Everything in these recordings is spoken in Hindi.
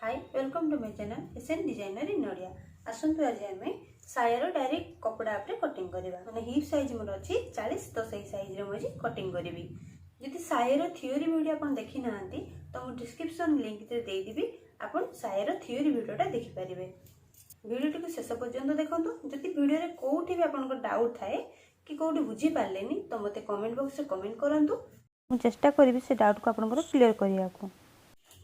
Hi welcome to my channel SN designer in Odia. आसंतु आज आम सायर डायरेक्ट कपड़ा उपरे कटिंग करबा माने हिप साइज मोर अछि 40 तो सही साइज रे मजी कटिंग करबी। जदि सायर थ्योरी वीडियो अपन देखि नांती तो मो डिस्क्रिप्शन लिंक रे देई देबी, अपन सायर थ्योरी वीडियोटा देखि परिबे। वीडियोटी को शेष पर्यंत देखंतु। जदि वीडियो रे कोठी भी आपन को डाउट थाए कि कोठी बुझी पारलेनी तो मते कमेंट बॉक्स रे कमेंट करंतु, मु चेष्टा करबी से डाउट को आपन को क्लियर करिया को।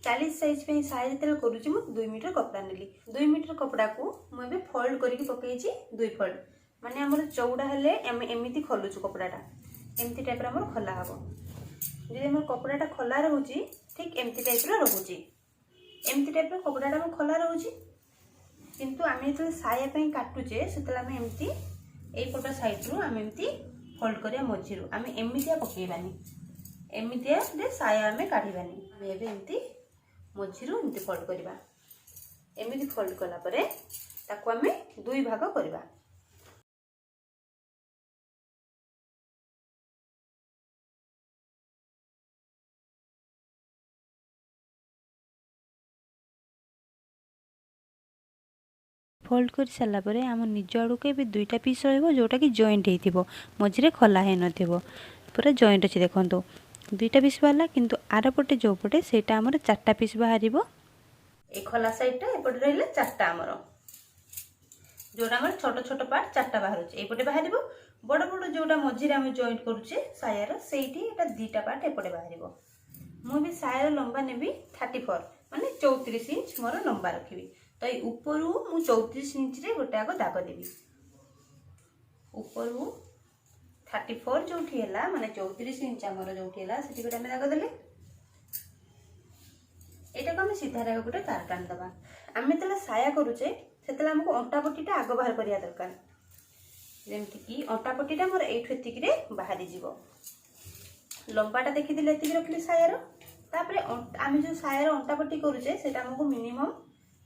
40 साइज पे साइज तेल करूची मु 2 मीटर कपड़ा नेली। 2 मीटर कपड़ा को मु एबे फोल्ड करके पकेइची 2 फोल्ड, माने हमर चौड़ा हेले एमिति खोलुछु कपड़ाटा एमिति टाइप रा हमर खोला हबो। जे हमर कपड़ाटा खोला रहूची ठीक एमिति टाइप रा रहूची, एमिति टाइप रा कपड़ाटा हमर खोला रहूची। किंतु आमे जे साया पे काटुचे सेतला आमे एमिति एई पटा साइड रो आमे एमिति फोल्ड करिया मझिरो आमे एमितिया पकेइबानी, एमितिया दे साया आमे काढिबानी। आमे एबे एमिति मझिरो एमती फोल्ड करबा। एमती फोल्ड कला परे ताको आमे दुई भाग करबा। फोल्ड कर सारा परे आम निज आड़ू के भी दुईटा पीस रहिबो जोटा कि जॉइंट हेतिबो, मझिरे खोला हे नथिबो, पूरा जॉइंट अछि। देखंतु दुईटा पीस वाला, किंतु आर पटे जो पटे सेटा हमर चारटा पीस बाहरिबो। ए खोला साइडटा एपटे रहिले चारटा हमर, जोटा हमर छोट छोट पार्ट चारटा बाहर अछि। एपटे बाहरिबो बड़ बड़ जोटा मझिरे हम जॉइंट करूचे सायार सेठी एटा दीटा पार्ट एपटे बाहरिबो। मु भी सायार लंबा नेबी 34 माने 34 इंच मोर लंबा रखिबी। तो ए ऊपरु मु 34 इंच रे गोटे आगो दाग देबी। ऊपरु 34 जोठी हैला माने 34 इंच हमर जोठी हैला सेठी गोटे हम दाग देले। एटा को हम सीधा रेखा गोटे तार टान दबा। आमे तला साया करूचे सेतला हमको अंटा पट्टीटा आगो बाहर करिया दरकार, जेमति कि अंटा पट्टीटा मोर एठु एतिकी रे बाहरी जीवो। लंबाटा देखि दिले एतिकी रखली सायार। तापरे आमे जो सायार अंटा पट्टी करूचे सेटा हमको मिनिमम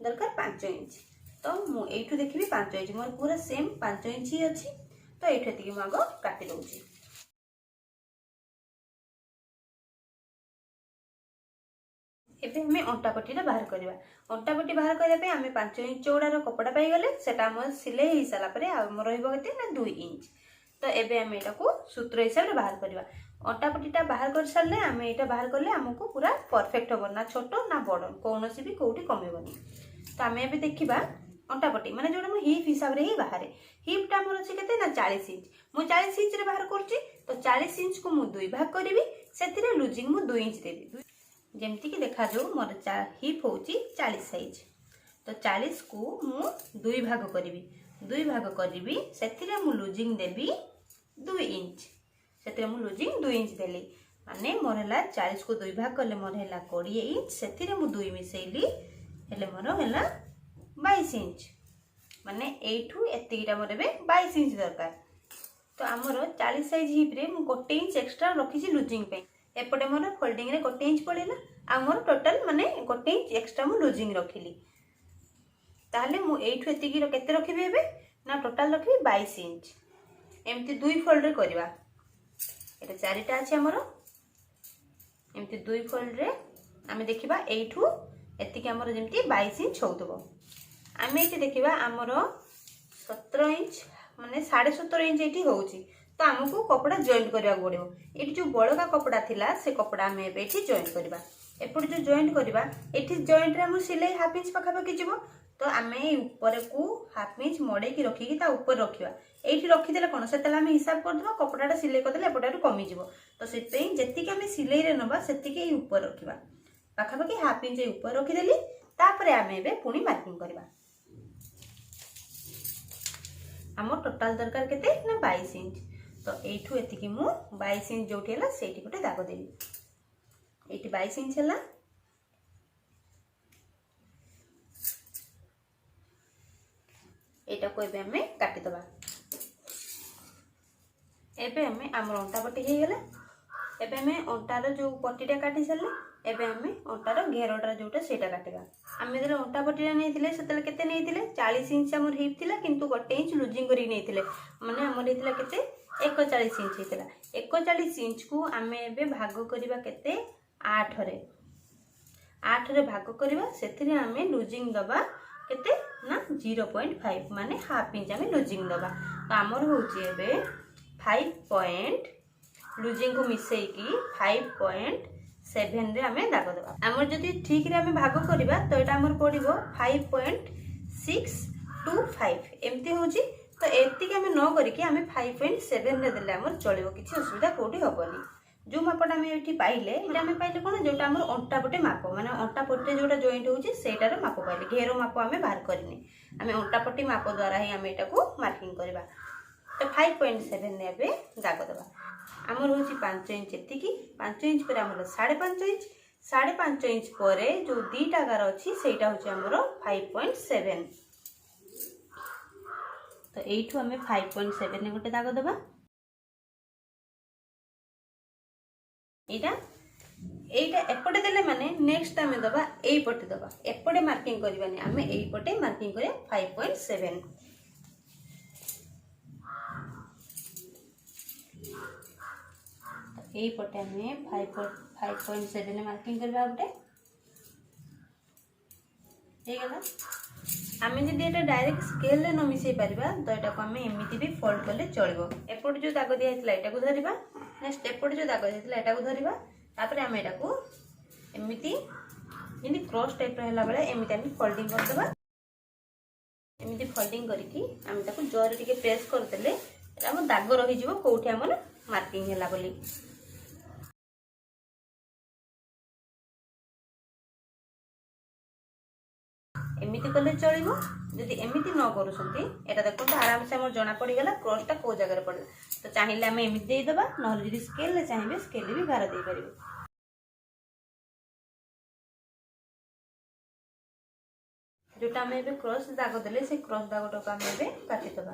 दरकार 5 इंच। तो मु एठु देखिबी 5 इंच, मोर पूरा सेम 5 इंच ही अछि। तो एठु एतिकी मु आगो काटि दउची। एबे हमें अंटा पट्टीटा बाहर करबा। अंटा पट्टी बाहर करबा पे हमें 5 इंच चौड़ार कपड़ा पाई गले सेटा हम सिलाई हि साला परे हम रहइबो केते ना 2 इंच। तो एबे हमें एटा को सूत्र हिसाब रे बाहर करबा। अंटा पट्टीटा बाहर कर सारले हमें एटा बाहर करले हमको पूरा परफेक्ट हो, ना छोटो ना बड़, कोनोसी भी कोठी कमेबनी। तो हमें एबे देखिबा अंटा पट्टी माने जोटा हम हिप हिसाब रे ही बाहर। हिपटा हमर अछि केते ना 40 इंच, मु 40 इंच रे बाहर करछि। तो 40 इंच को मु दुई भाग करबी, सेतिरे लूजिंग मु 2 इंच देबी। जेमती कि देखा जो मोर हिप होची 40 साइज। तो 40 को मु दुई भाग करिबी, दुई भाग करिबी सेतिरे मु लूजिंग देबी 2 इंच। सेतिरे मु लूजिंग 2 इंच देली माने मोर हला 40 को दुई भाग करले मोर हला 20 इंच। सेतिरे मु 2 मिसेइली हेले मोर हला 22 इंच, माने एठू एतिकीटा मोर एबे 22 इंच दरकार। तो हमर 40 साइज हिप रे मु 1 इंच एक्स्ट्रा रखिछि लूजिंग पे। एपटे मोर फोल्डिंग रे 1 इंच पड़ेला आ मोर टोटल माने 1 इंच एक्स्ट्रा मु लूजिंग रखिली। ताहले मु एठू एतिकी रो केते रखिबे एबे ना टोटल रखिबी 22 इंच। एमती दुई फोल्ड रे करबा। एटा चारिटा अछि हमर, एमती दुई फोल्ड रे आमे देखिबा एठू एतिकी हमर जेमती 22 इंच होतबो। आमे एठी देखिबा हमर 17 इंच माने 17.5 इंच एठी होउची। तो हमको कपड़ा जॉइंट करबा पड़िबो। एठी जो बड़का कपड़ा थिला से कपड़ा हमें एठी जॉइंट करबा। एपट जो जॉइंट करबा एठी जॉइंट रे हम सिलाई हाफ इंच पाखा पाखी जीवो। तो आमे ऊपर को हाफ इंच मडे की रखी की ता ऊपर रखिबा। एठी रखि देले कोन सेतला हम हिसाब कर देबो, कपड़ाटा सिलाई कर देले एपटारू कमी जीवो। तो सेते जेतिकी हम सिलाई रे नबा सेतिकी ऊपर रखिबा, पाखा पाखी हाफ इंच ऊपर रखि देली। तापरे आमे एबे पुनी मार्किंग करबा। हमर टोटल दरकार केते ना 22 इंच। तो एठू एतिकी मु 22 इंच जोठी हैला सेठी गोटे दाग देबी। एठी 22 इंच हैला, एटा को एबे हमें काटि दबा। एबे हमें हमर अंटा पट्टी हे गेला। एबे हमें अंटार जो पट्टीटा काटि सारले एबे हमें अंटार घेरटा जोटा सेटा काटिबा। आमे जरे अंटा पट्टीटा नेथिले सेतले केते नेथिले 40 इंच हमर हिप थिला, किंतु 1 इंच लूजिंग करि नेथिले माने हमर हेतिला केते 41 इंच हेतिला। 41 इंच को आमे एबे भाग करबा केते 8 रे। 8 रे भाग करवा से आमे लुजिंग दबा केते ना 0.5 माने हाफ इंच आमे लुजिंग दबा। तो आमर होची एबे 5 पॉइंट लुजिंग को मिसई की 5.7 रे आमे दाग दबा। आमर जदि ठीक रे आमे भाग करबा तो एटा आमर पड़िबो 5.625 एमती होची। तो एति के आमे न करिके आमे 5.7 रे देले आमर चलिबो, किछि असुविधा कोठी होबनी। जो मापटा आमे एठी पाइले एटा आमे पाइले कोन जोटा आमर अंटा पटे माप माने अंटा पटे जोटा जॉइंट होची सेटार माप पाइले। घेरो माप आमे बाहर करनी, आमे अंटा पट्टी माप द्वारा ही आमे एटा को मार्किंग करबा। तो 5.7 ने एबे दाग दबा। आमर होची 5 इंच एति की 5 इंच पर आमर 5.5 इंच 5.5 इंच परे जो दीटा गार अछि सेटा होची आमर 5.7। तो एठू आमे 5.7 ने गोटे दाग दबा। एटा एपटे देले माने नेक्स्ट आमे दबा एई पटे दबा, एपटे मार्किंग करबानी आमे एई पटे मार्किंग करे 5.7। एई पटे आमे 5.7 ने मार्किंग करबा गोटे हे गेला। आमे जदि एटा डायरेक्ट स्केल रे न मिसई परिबा तो एटा को आमे एमिति भी फोल्ड करले चलिबो। एपटे जो दाग दिया हितला एटा को धरिबा, नेक्स्ट एपटे जो दाग दिया हितला एटा को धरिबा, तापर आमे एटा को एमिति इनि क्रॉस टाइप रहला बेले एमिति आमे फोल्डिंग कर देबा। एमिति फोल्डिंग करिकि आमे ताको जोर टिके प्रेस कर देले एटा हम दाग रहि जिवो कोठी हमर मार्किंग हैला बोली। एमिति कले चलिबो। जदि एमिति न करूसंती एटा देखो तो आराम से हमर जना पड़ी गेला क्रॉसटा को जगह रे पड़ला। तो चाहिले आमे एमिति दे देबा, नहले जदि स्केल रे चाहिबे स्केल रे भी गार दे परिबो। जोटा आमे एबे क्रॉस दाग देले से क्रॉस दागटा को आमे एबे काटि देबा।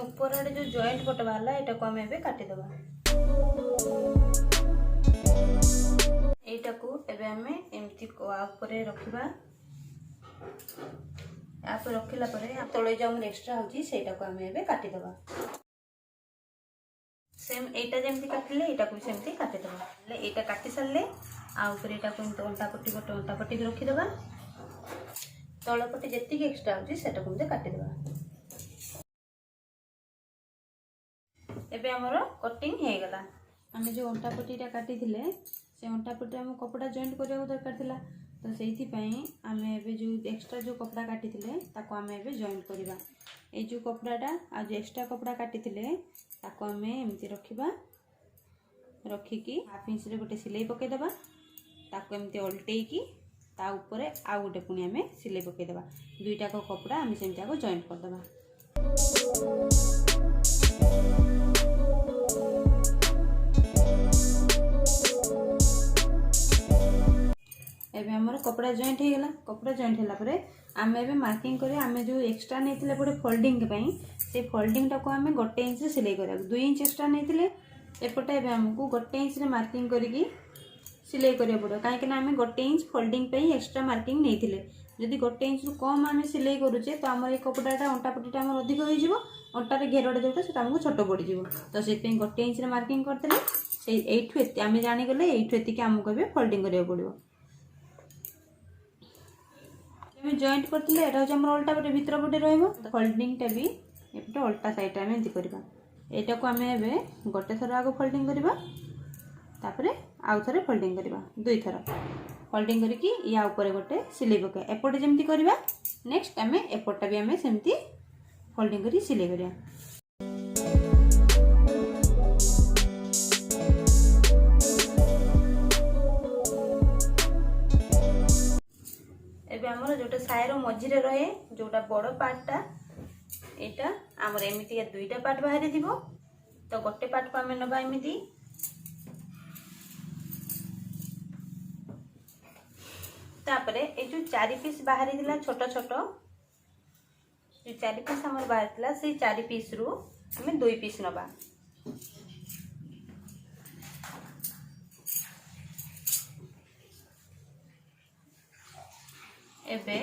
ऊपर आडे जो जॉइंट पट बाहरला एटा को आमे एबे काटि देबा। एटा को एबे आमे एमती को ऊपर रखिबा। आप रखिला परे तळे जो हम एक्स्ट्रा होची सेटा को आमे एबे काटि देबा। सेम एटा जेमती काटिले एटा को सेमती काटि देबा। ले एटा काटि सरले आ ऊपर एटा को अंटा पट्टी गोटे अंटा पट्टी रखि देबा। तळ पट्टी जेतिक एक्स्ट्रा होची सेटा को हम काटि देबा। एबे हमरो कटिंग हे गेला। आमे जो अंटा पट्टीटा काटि थिले से अंटा पट्टी हम कपड़ा जॉइंट करिया दरकार थिला। तो सेहिथि पई आमे एबे जो एक्स्ट्रा जो कपड़ा काटि थिले ताको आमे एबे जॉइंट करिबा। ए जो कपड़ाटा आ जो एक्स्ट्रा कपड़ा काटि थिले ताको आमे एमती रखिबा। रखिकी हाफ इंच रे गोटे सिलाई पके देबा। ताको एमती उल्टेई की ता ऊपर आ गोटे पुनी आमे सिलाई पके देबा। दुईटा को कपड़ा आमे सेमती आको जॉइंट कर देबा। एबे हमर कपड़ा जॉइंट हे गेला। कपड़ा जॉइंट होला परे आमे एबे मार्किंग करे आमे जो एक्स्ट्रा नेथिले पड़े फोल्डिंग पई से फोल्डिंग टा को आमे 1 इंच से सिलाई करा। 2 इंच एक्स्ट्रा नेथिले एपटे एबे हमकु 1 इंच रे मार्किंग करिकि सिलाई करिया पड़ो। काहे कि ना आमे 1 इंच फोल्डिंग पई एक्स्ट्रा मार्किंग नेथिले। जदि 1 इंच रु कम आमे सिलाई करूचे तो हमर ए कपड़ाटा अंटा पट्टीटा हमर अधिक होई जिवो। अंटा रे घेरोटा जोटा सेटा हमकु छोटो पड़ी जिवो। तो से पई 1 इंच रे मार्किंग करतले से एठु एते आमे जानि गले एठु एते कि हमकु एबे फोल्डिंग करिया पड़िबो। जॉइंट करथिले एटा हो हमर उल्टा पटे भीतर पटे रहइबो। फोल्डिंग टा भी एपटे उल्टा साइड आमे एंती करबा। एटा को आमे एबे गोटे थर आगो फोल्डिंग करबा, तापरे आउ थरे फोल्डिंग करबा। दुई थर फोल्डिंग करिकि या ऊपर गोटे सिलाई पके एपटे जेमती करबा। नेक्स्ट आमे एपटा भी आमे सेमती फोल्डिंग करी सिलाई करिया। एबे हमर जोटा सायर मझी रे रहे जोटा बड़ पार्टटा एटा हमर एमिति दुईटा पार्ट बाहरी दिबो। तो गोटे पार्ट को आमे नबा एमिति तापरे ए जो 4 पीस बाहरी दिला छोटो छोटो जो 4 पीस हमर बाहर दिला से 4 पीस रु हमें 2 पीस नबा। एबे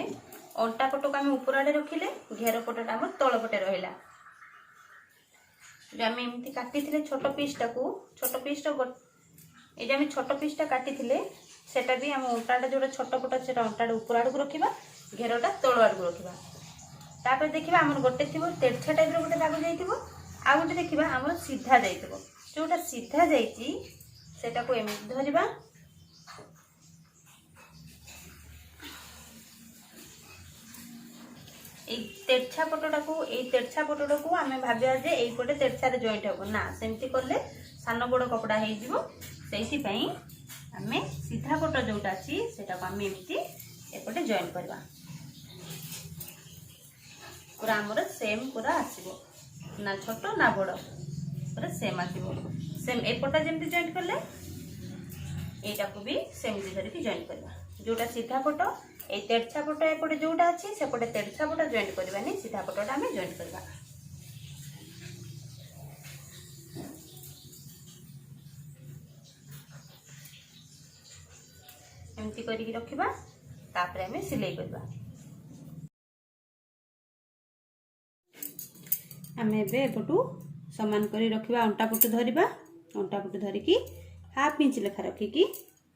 अंटा पट को आमे ऊपर आडे रखिले घेर पटटा हमर तळ पटे रहिला। जो आम एमती काटी छोट पीसटा को छोट पीसटा ये आम छोट पीसटा काटी सेटा भी आम अंटाटा जो छोट पट से अंटाटा ऊपर आड़ को रखा घेरटा तल आड़ को रखा तापर देखा आम गोटे थी तेरछा टाइप गोटे दाग जाइए आ गोटे देखा आम सीधा जाइए जोटा सीधा जाटा को एमती धरवा तेरछा पटटा को आम भाविया जे एपटे तेरछार जॉइंट हम ना सेमती कले सान बड़ कपड़ा हो आम सीधा पट जोटा अच्छी से आम एमती एपटे जॉइन करवा पूरा आमर सेम पूरा आसो ना छोट ना बड़ पूरा सेम आसो सेम एपटा जमी जॉइन कले यटा को भी सेमती धरिकी जॉइन करवा जोटा सीधा पट ये तेरछा पट एपटे जोटा अच्छी सेपटे तेरछा पट जॉइंट करवानी सीधा पटटा आम जॉइंट करवा एमती करके रखिबा तापर आम सिलाई करवा आम एपटू सामान कर रखा अंटा पटू धरवा अंटा पटू धरिकी हाफ इंच लेखा रखिकी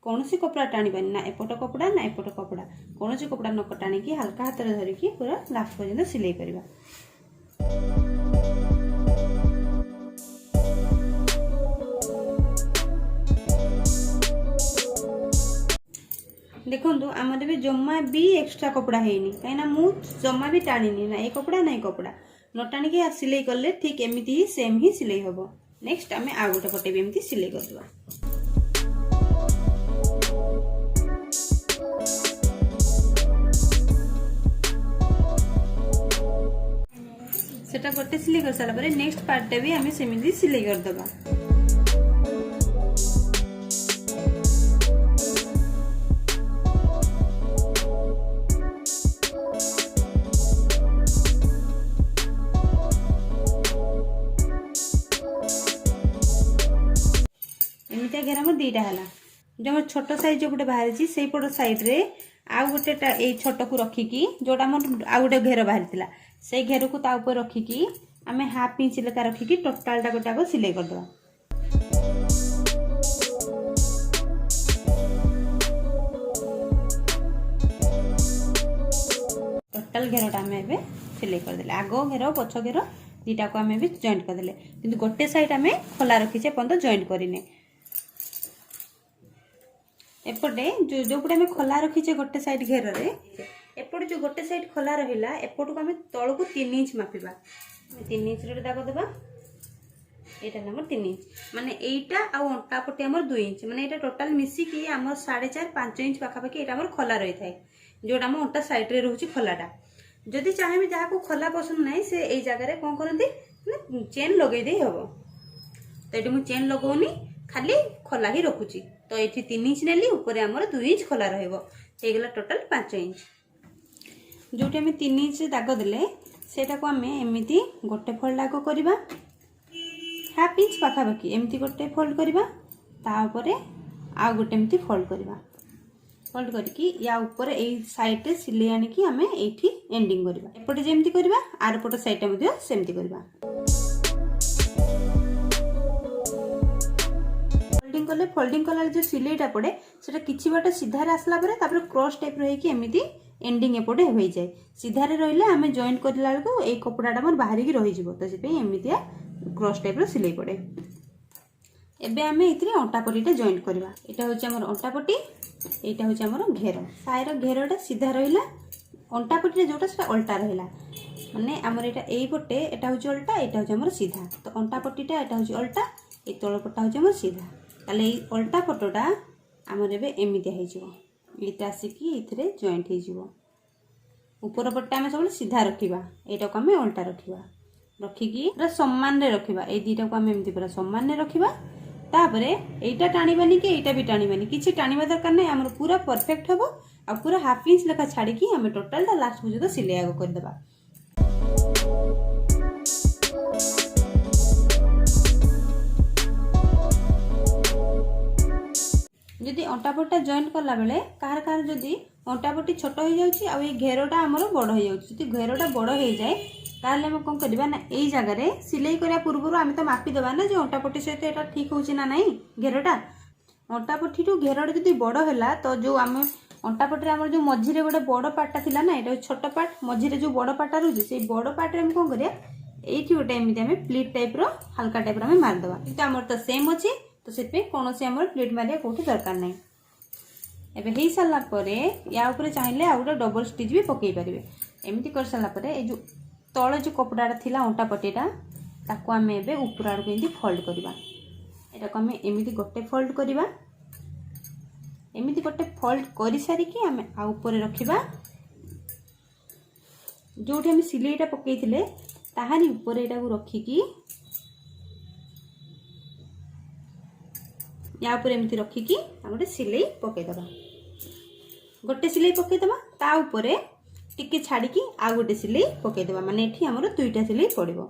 कौन सी कपड़ा टाणी ना एपट कपड़ा ना एपट कपड़ा कौन सी कपड़ा नक टाणी हल्का हाथ में धरिकी पूरा लास्ट पर्यंत सिलाई करवा देखो आमर भी जमा भी एक्स्ट्रा कपड़ा है कहीं मु जमा भी टाणी ना ये कपड़ा ना ये कपड़ा न टाणी सिलाई कले ठीक एमती ही सेम ही सिलाई हम नेक्स्ट आम आ गोटे पटे भी एमती सिलाई करवा सेटा गोटे सिलाई कर सारा पर नेक्स्ट पार्ट भी आम सेमती सिलाई करदे एमती घेर आम दीटा है जो छोट साइज जो गोटे बाहरी से पट साइड रे आउ गोटे छोट को रखिकी जोटा आउ गोटे घेर बाहरी से घेर को ऊपर रखिकी आम हाफ इंच लेखा रखिकी टोटालटा गोटा सिलाई करदे टोटाल घेरटा आम ए सिलाई करदे आग घेर पछ घेर दीटा को आम भी जॉइंट करदे कि गोटे साइड आम खोला रखीचे पर्यंत जॉइंट करें एपटे जो पटे आम खोला रखीचे गोटे साइड घेर रे एपटे जो गोटे साइड खोला रहा एपट को आम तल को 3 इंच मापिबा 3 इंच दाग देवा यहाँ आम 3 इंच माने एटा आउ अंटा पटे आम 2 इंच माने एटा टोटाल मिसिकी आम 4.5-5 इंच पाखापाखि यहाँ आम खोला रही है जोटा आम अंटा साइड रे रोचे खोलाटा जदि चाहे जहाँ को खोला पसंद ना से यही जगह कौन करती चेन लगे दे हम तो ये मुझे चेन लगौनी खाली खोला ही रखुची तो ये 3 इंच नेली ऊपर आमर 2 इंच खोला रहा टोटाल 5 इंच जो आम 3 इंच दाग देले सेटा को आम एमती गोटे फोल्ड दाग करवा हाफ इंच पाखापाखि एमती गोटे फोल्ड करवा तापर आउ गोटे एमती फोल्ड करवा फोल्ड करके या ऊपर यही साइड सिलाई आनिकी आम ये एंडिंग करवा एपटे जमती करवा आर पट साइड सेमती करवा फोल्डिंग कला जो सिलाईटा पड़े से किसी बाट सीधार आसला परे क्रॉस टाइप रही एमती एंडिंग एपटे हो जाए सीधार रही आम जॉइंट करला बेलू ये कपड़ाटा मोर बाहर की रही तो से एमती क्रॉस टाइप सिलाई पड़े एबे आम ये अंटापट्टीटा जॉइंट करवा यहाँ हूँ आम अंटापट्टी यहाँ हूँ आम घेर साइर घेरटा सीधा रहा अंटापट्टी जोटा से उल्टा रहा माने आमर यही पटे यहाँ हूँ उल्टा यहाँ हूँ आम सीधा तो अंटापट्टीटा यहाँ हूँ उल्टा ये तलपटा हूँ आम सीधा ताले उल्टा पटटा आमर ए एमती हो आसिकी ये जॉइंट हो ऊपर पट्टा आम सब सीधा रखा यहाँ को आम उल्टा रखा रखिकी पूरा सम्मान रखा ये दीटा को आम एमती पूरा सम्मान रखा तापर एटा टाणी कि एटा भी टाणी किसी टाणवा दरकार नहीं आम पूरा परफेक्ट हम आ पूरा हाफ इंच लेखा छाड़ी आम टोटालटा लास्ट पर्यंत सिलाई आग करदे जदि अंटापट्टा जॉइंट कला बेले कार जदि अंटापट्टी छोट हो जाए घेरटा आमर बड़ हो जाए घेरटा बड़ हो जाए ताहले हम कौन करबा ना एई जगह रे सिलाई करिया पूर्व आम तो मापी देबा ना जो अंटा पट्टी सहित एटा ठीक होची ना नहीं घेरटा अंटा पट्टी टू घेरटा जदि बड़ हैला तो जो आम अंटा पट्टी आम जो मझिरे गोटे बड़ पार्टा थिला ना एटा छोट पार्ट मझिरे जो बड़ पार्टा रहउची से बड़ पार्ट रे हम कौन करिया एठी गोटे एमिति आम प्लीट टाइप रो हल्का टाइप रो आम मार देबा किंतु हमर तो सेम अछि तो सेपे कोनोसी हमर प्लीट मारिया कोठी दरकार नै एबे हेई साला परे या ऊपर चाहिले आ गोटे डबल स्टिच भी पकई परिबे एमिति कर साला परे ए जो तळ जो कपड़ाटा थिला अंटा पट्टीटा ताको आम एबे ऊपर आड़ को एमिति फोल्ड करबा एटा को आम एमिति गोटे फोल्ड करबा एमिति गोटे फोल्ड करि सारी कि आम आ ऊपर रखिबा जोठी हम सिलाईटा पकई थिले ताहारी ऊपर एटा को रखी कि या ऊपर एमिति रखी कि आ गोटे सिलाई पकई दबा गोटे सिलाई पकई दबा ता ऊपर टिके छाड़ी कि आ गोटे सिलाई पकई दबा माने एठी हमरो दुईटा सिलाई पड़िबो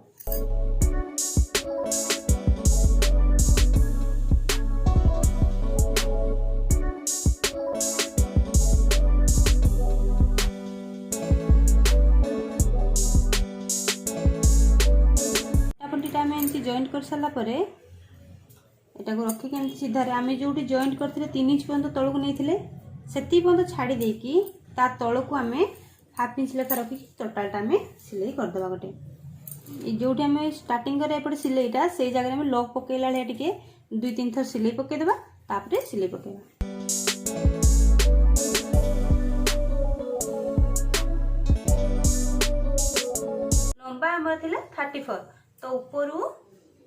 जॉइंट कर सारा परे एटा को रखी के सीधारे आम जो जॉइंट करते 3 इंच पर्यंत तलक नहीं सेती पर्यंत छाड़ी देकी ता तलक आम हाफ इंच लेखा रखिक टोटालटा आम सिलाई करदे गोटे जो आम स्टार्टिंग कर एपटे सिलाईटा से जगह में लॉक पकईला टे 2-3 थर सिलाई पकईदेवा तापर सिलाई पकईवा लंबा आम थिला 34 तो ऊपर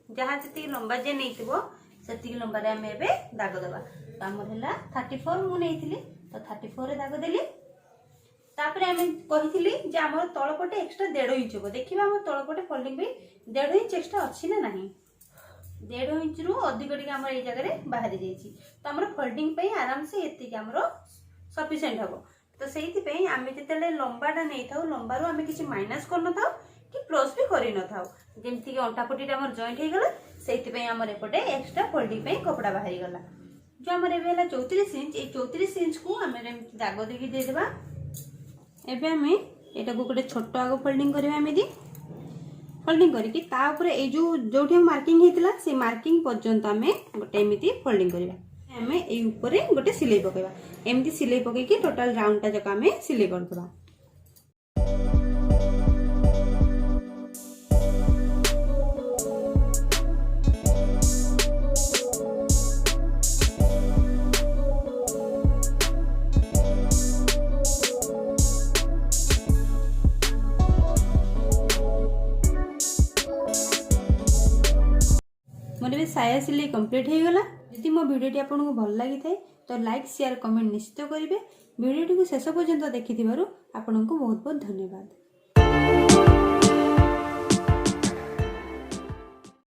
जहाँ जी लंबा जे नहीं से लंबा आम ए दाग दबा तो आमर है 34 मुझे तो 34 रे दाग देली तापर आम कही आम तलपटे एक्सट्रा 1.5 इंच हो देखा आम तलपटे फोल्डिंग भी 1.5 इंच एक्सट्रा अच्छी ना नहीं 1.5 इंच रु अधिक टी आम ये जगह बाहरी जाइए तो आम फोल्डिंग आराम से ये आम सफिसीयंट हम तो से आम जो लंबाटा नहीं था लंबारू आम किसी माइनस कर न कि प्लस भी कर न था जमीक अंटा पट्टीटा आम जॉइंट हो गला से आम एपटे एक्सट्रा फोल्डिंग कपड़ा बाहरी गला जो आम है 34 इंच ये 34 इंच को आम दाग देकी देदेबा एबे आम एटा को गोटे छोट आग फोल्डिंग करबा एमिति फोल्डिंग करके ता ऊपर ए जो मार्किंग हेतिला से मार्किंग पर्यंत आम गोटे एमिति फोल्डिंग करबा आम ए ऊपर गोटे सिलाई पकेबा एमिति सिलाई पकेकी टोटल राउंडटा जक आम सिलाई करदबा मोर भी साया सिलाई कंप्लीट हो गला यदि मो वीडियोटी आपको भल लगी थाए तो लाइक शेयर कमेंट निश्चित करेंगे वीडियोटी को शेष पर्यंत देखि आपको बहुत बहुत धन्यवाद।